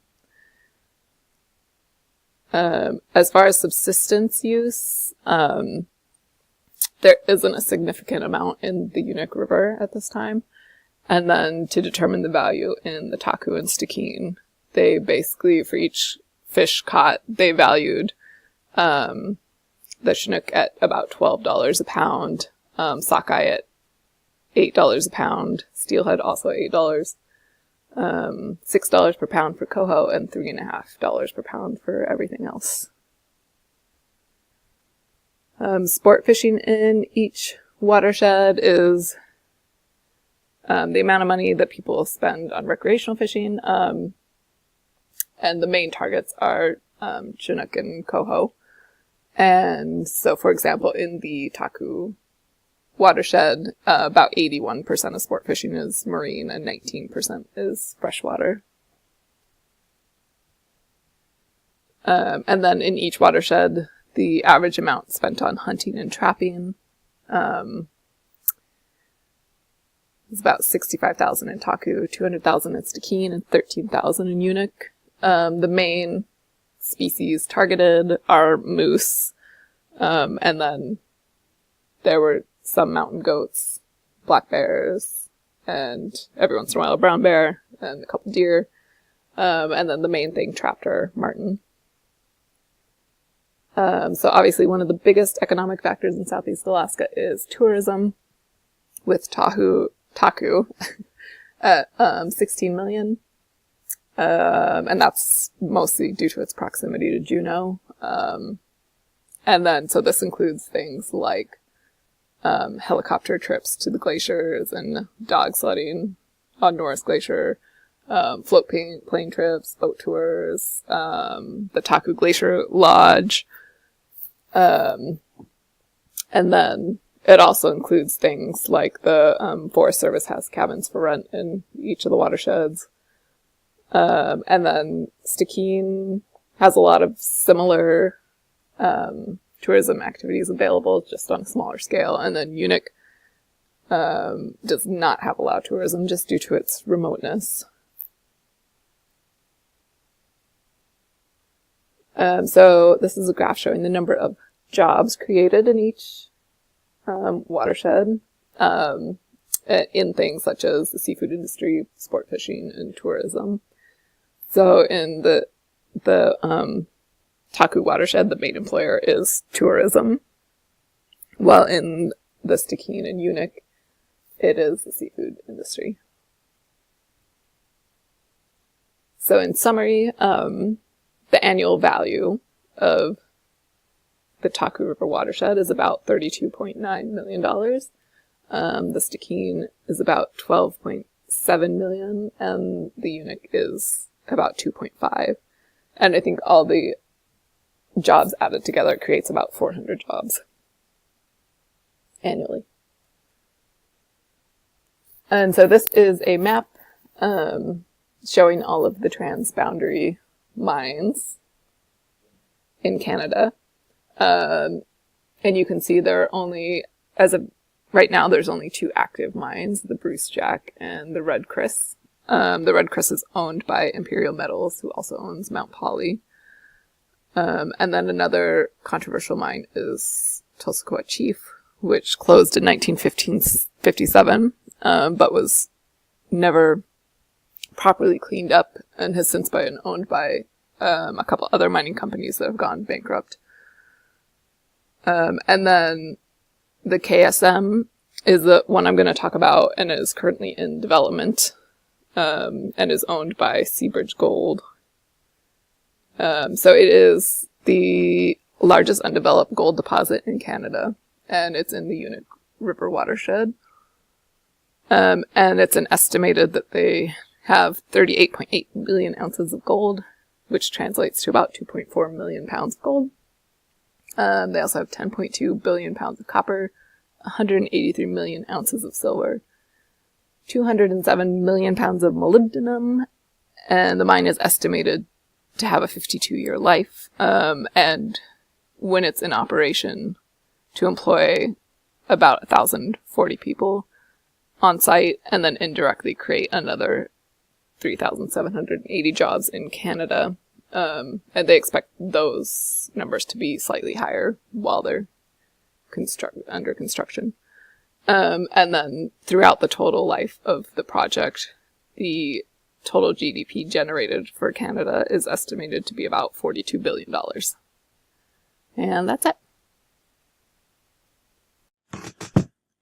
As far as subsistence use, there isn't a significant amount in the Unik River at this time. And then to determine the value in the Taku and Stikine, they basically, for each fish caught, they valued the Chinook at about $12 a pound, sockeye at $8 a pound, steelhead also $8, $6 per pound for coho, and $3.50 per pound for everything else. Sport fishing in each watershed is the amount of money that people spend on recreational fishing, and the main targets are Chinook and coho. And so, for example, in the Taku watershed, about 81% of sport fishing is marine and 19% is freshwater. And then in each watershed, the average amount spent on hunting and trapping is about 65,000 in Taku, 200,000 in Stikine, and 13,000 in Unic. The main species targeted are moose, and then there were some mountain goats, black bears, and every once in a while a brown bear, and a couple deer, and then the main thing trapped are marten. So obviously one of the biggest economic factors in Southeast Alaska is tourism, with Taku at 16 million. And that's mostly due to its proximity to Juneau. And then, so this includes things like helicopter trips to the glaciers and dog sledding on Norris Glacier, float plane trips, boat tours, the Taku Glacier Lodge. And then it also includes things like the Forest Service has cabins for rent in each of the watersheds. And then Stikine has a lot of similar tourism activities available, just on a smaller scale. And then Unic does not have a lot of tourism just due to its remoteness. So this is a graph showing the number of jobs created in each watershed in things such as the seafood industry, sport fishing, and tourism. So in the Taku watershed, the main employer is tourism, while in the Stikine and Unic, it is the seafood industry. So in summary, the annual value of the Taku River watershed is about $32.9 million. The Stikine is about $12.7 million, and the Unic is about 2.5. And I think all the jobs added together creates about 400 jobs annually. And so this is a map showing all of the transboundary mines in Canada. And you can see there are only, as of right now, there's only 2 active mines, the Bruce Jack and the Red Chris. The Red Chris is owned by Imperial Metals, who also owns Mount Poly. And then another controversial mine is Tulsaquat Chief, which closed in 1957, but was never properly cleaned up and has since been owned by a couple other mining companies that have gone bankrupt. And then the KSM is the one I'm going to talk about and is currently in development, and is owned by Seabridge Gold. So it is the largest undeveloped gold deposit in Canada, and it's in the Unic River watershed. And it's an estimated that they have 38.8 million ounces of gold, which translates to about 2.4 million pounds of gold. They also have 10.2 billion pounds of copper, 183 million ounces of silver, 207 million pounds of molybdenum, and the mine is estimated to have a 52-year life, and when it's in operation, to employ about 1,040 people on site, and then indirectly create another 3,780 jobs in Canada. And they expect those numbers to be slightly higher while they're under construction. And then throughout the total life of the project, the total GDP generated for Canada is estimated to be about $42 billion. And that's it.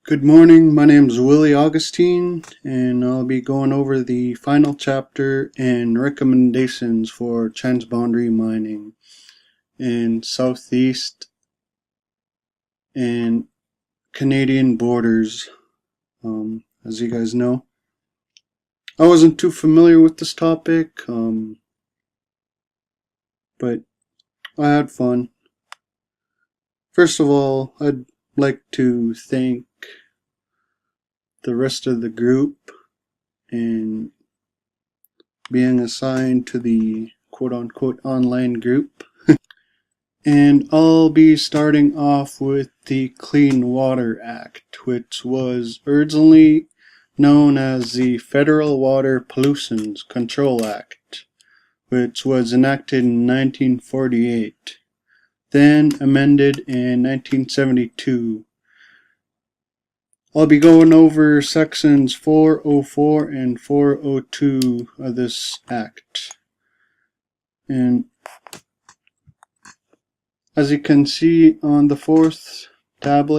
Good morning, my name is Willie Augustine, and I'll be going over the final chapter and recommendations for transboundary mining in Southeast and Canadian borders. As you guys know, I wasn't too familiar with this topic, but I had fun. First of all, I'd like to thank the rest of the group and being assigned to the quote-unquote online group. And I'll be starting off with the Clean Water Act, which was originally known as the Federal Water Pollution Control Act, which was enacted in 1948, then amended in 1972. I'll be going over sections 404 and 402 of this act. And as you can see on the fourth tab,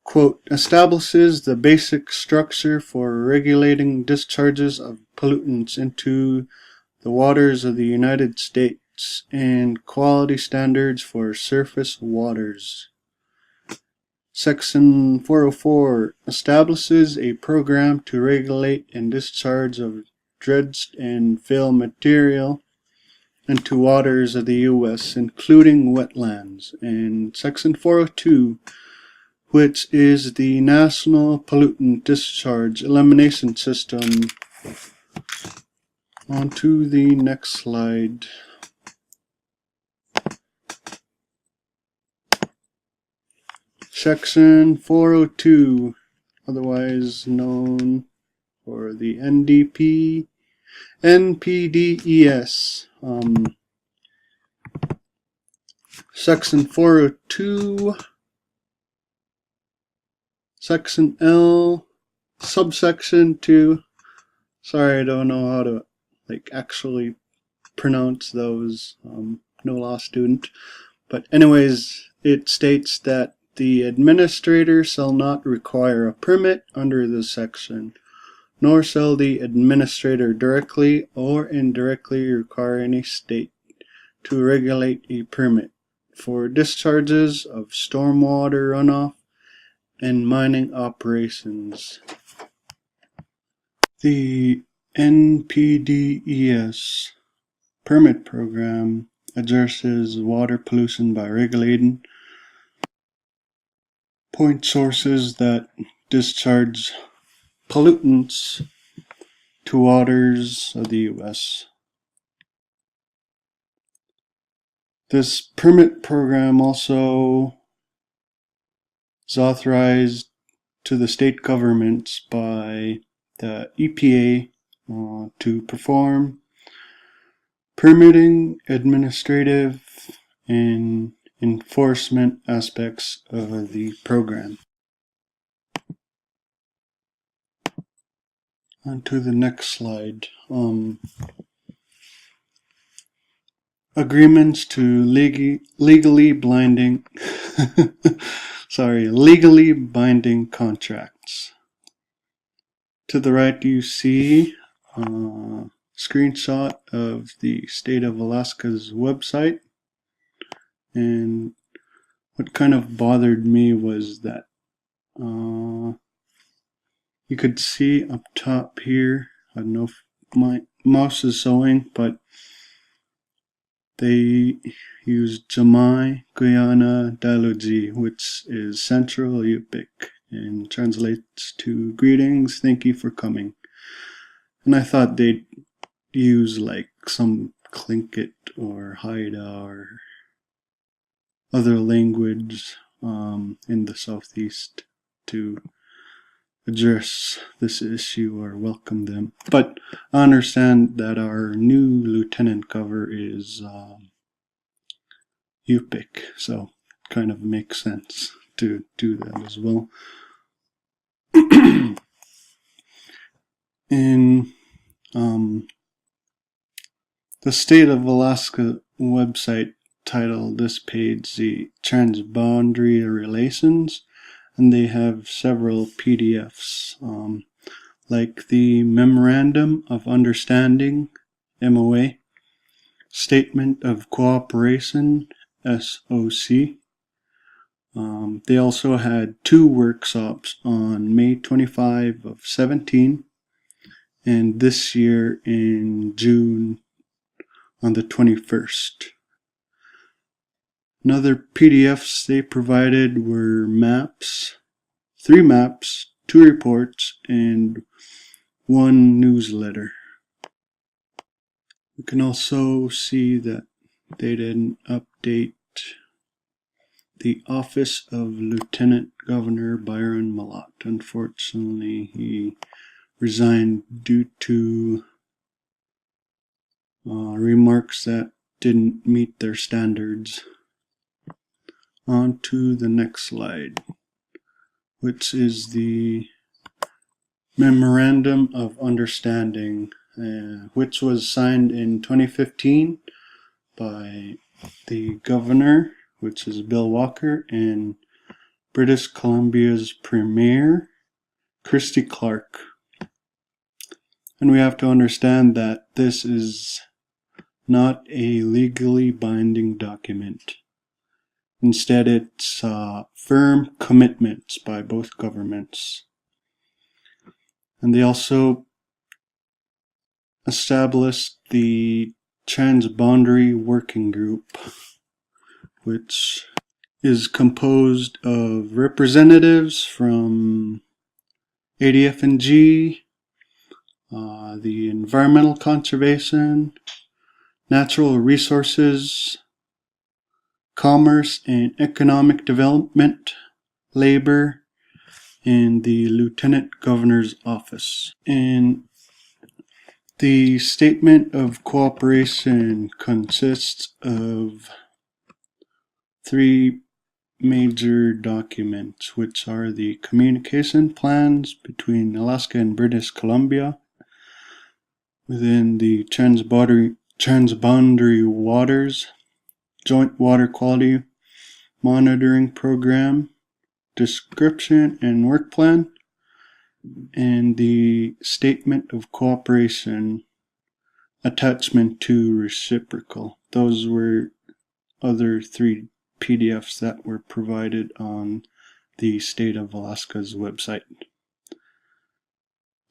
quote, establishes the basic structure for regulating discharges of pollutants into the waters of the United States and quality standards for surface waters. Section 404 establishes a program to regulate and discharge of dredged and fill material into waters of the U.S., including wetlands. And Section 402, which is the National Pollutant Discharge Elimination System. On to the next slide. Section 402, otherwise known for the NPDES. Section 402, Section L, subsection 2. Sorry, I don't know how to actually pronounce those. No law student. But anyways, it states that the administrator shall not require a permit under this section, nor shall the administrator directly or indirectly require any state to regulate a permit for discharges of stormwater runoff and mining operations. The NPDES permit program addresses water pollution by regulating point sources that discharge pollutants to waters of the U.S. This permit program also is authorized to the state governments by the EPA to perform permitting, administrative, and enforcement aspects of the program. On to the next slide. Agreements to legally binding legally binding contracts. To the right you see a screenshot of the State of Alaska's website, and what kind of bothered me was that you could see up top here, I don't know if my mouse is showing, but they use Jamai Guyana Dialogi, which is Central Yupik, and translates to greetings, thank you for coming. And I thought they'd use some Tlingit or Haida or other language in the southeast to address this issue or welcome them. But I understand that our new lieutenant governor is Yupik, so it kind of makes sense to do that as well. In the State of Alaska website titled this page the Transboundary Relations, and they have several PDFs, like the Memorandum of Understanding, MOA, Statement of Cooperation, SOC. They also had 2 workshops on May 25 of 17, and this year in June on the 21st. Another PDFs they provided were maps, 3 maps, 2 reports, and 1 newsletter. We can also see that they didn't update the office of Lieutenant Governor Byron Malott. Unfortunately, he resigned due to remarks that didn't meet their standards. On to the next slide, which is the Memorandum of Understanding, which was signed in 2015 by the Governor, which is Bill Walker, and British Columbia's Premier, Christy Clark. And we have to understand that this is not a legally binding document. Instead, it's firm commitments by both governments. And they also established the Transboundary Working Group, which is composed of representatives from ADF&G, the Environmental Conservation, Natural Resources, Commerce and Economic Development, Labor, and the Lieutenant Governor's Office. And the Statement of Cooperation consists of 3 major documents, which are the communication plans between Alaska and British Columbia within the Transboundary Waters, Joint Water Quality Monitoring Program, Description and Work Plan, and the Statement of Cooperation Attachment to Reciprocal. Those were other 3 PDFs that were provided on the State of Alaska's website.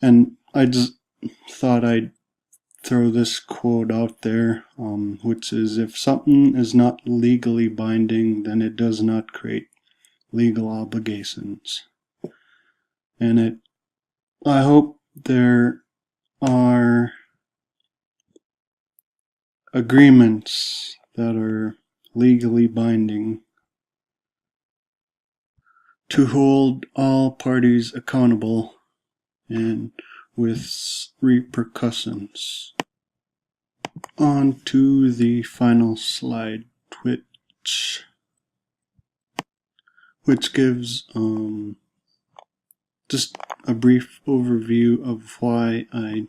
And I just thought I'd throw this quote out there, which is, if something is not legally binding, then it does not create legal obligations. And I hope there are agreements that are legally binding to hold all parties accountable and with repercussions. On to the final slide, which gives just a brief overview of why I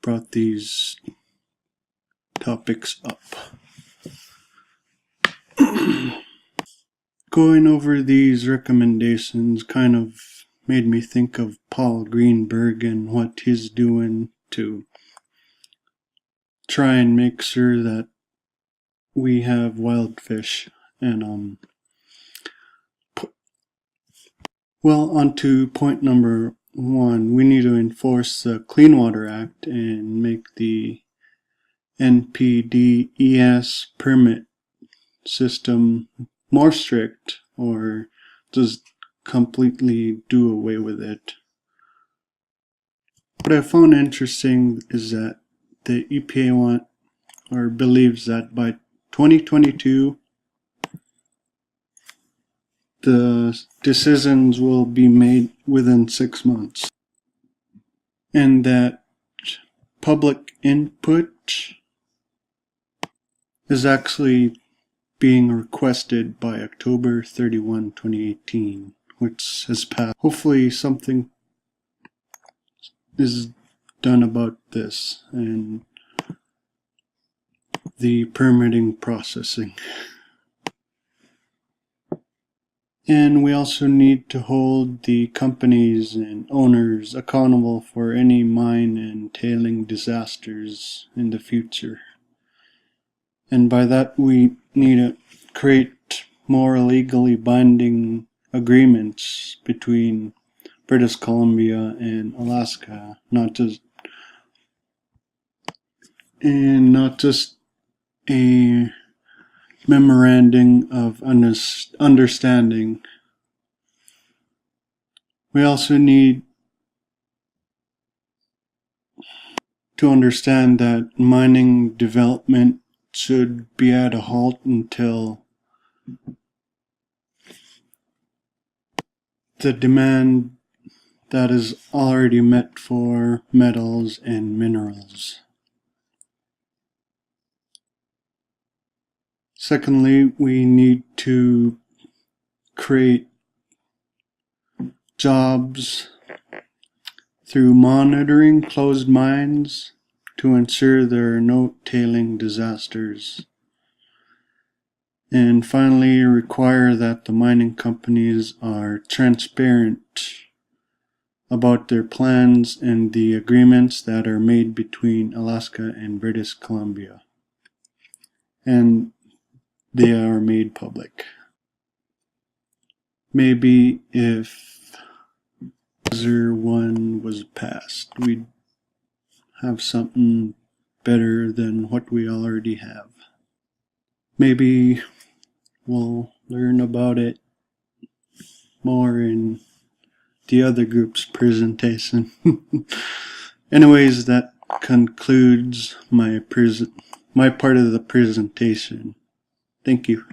brought these topics up. Going over these recommendations kind of made me think of Paul Greenberg and what he's doing to try and make sure that we have wild fish. And well, on to point number 1. We need to enforce the Clean Water Act and make the NPDES permit system more strict, or just completely do away with it. What I found interesting is that the EPA believes that by 2022 the decisions will be made within 6 months, and that public input is actually being requested by October 31, 2018, which has passed. Hopefully something is done about this and the permitting processing. And we also need to hold the companies and owners accountable for any mine and tailing disasters in the future. And by that we need to create more legally binding agreements between British Columbia and Alaska, not just a memorandum of understanding. We also need to understand that mining development should be at a halt until the demand that is already met for metals and minerals. Secondly, we need to create jobs through monitoring closed mines to ensure there are no tailing disasters. And finally, require that the mining companies are transparent about their plans and the agreements that are made between Alaska and British Columbia. And they are made public. Maybe if Hazard 1 was passed, we'd have something better than what we already have. Maybe we'll learn about it more in the other group's presentation. Anyways, that concludes my part of the presentation. Thank you.